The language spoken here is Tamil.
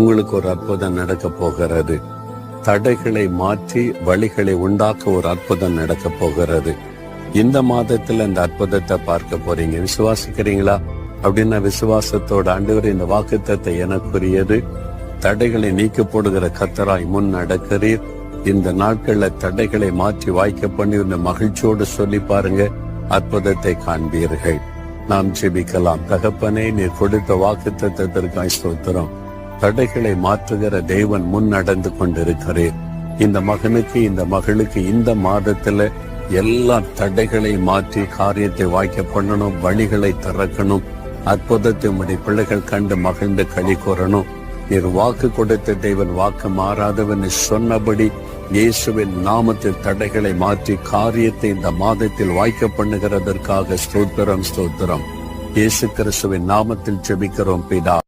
உங்களுக்கு ஒரு அற்புதம் நடக்க போகிறது. தடைகளை மாற்றி வழிகளை உண்டாக்க ஒரு அற்புதம் நடக்க போகிறது. இந்த மாதத்துல இந்த அற்புதத்தை பார்க்க போறீங்க. விசுவாசிக்கிறீங்களா? அப்படின்னா விசுவாசத்தோட ஆண்டவர் இந்த வாக்குத்தத்தத்தை எனக்குரியது. தடைகளை நீக்க போடுகிற கர்த்தராய் முன் நடக்கிறீர். இந்த நாட்கள்ல தடைகளை மாற்றி வாய்க்க பண்ணி இந்த மகிழ்ச்சியோடு சொல்லி பாருங்க, அற்புதத்தை காண்பீர்கள். நாம் ஜெபிக்கலாம். தகப்பனே, நீர் கொடுத்த வாக்குத்தத்தத்திற்காய் ஸ்தோத்திரம். தடைகளை மாற்றுகிற தேவன் முன் நடந்து கொண்டிருக்கிறேன். இந்த மகனுக்கு இந்த மகளுக்கு இந்த மாதத்துல எல்லா தடைகளை மாற்றி காரியத்தை வாய்க்க பண்ணணும், வழிகளை திறக்கணும், அற்புதத்தை உடைய பிள்ளைகள் கண்டு மகிழ்ந்து களி கூறணும். நீர் வாக்கு கொடுத்த தேவன், வாக்கு மாறாதவன் சொன்னபடி இயேசுவின் நாமத்தில் தடைகளை மாற்றி காரியத்தை இந்த மாதத்தில் வாய்க்க பண்ணுகிறதற்காக ஸ்தோத்திரம், ஸ்தோத்திரம். இயேசு கிறிஸ்துவின் நாமத்தில் ஜெபிக்கிறோம் பிதா.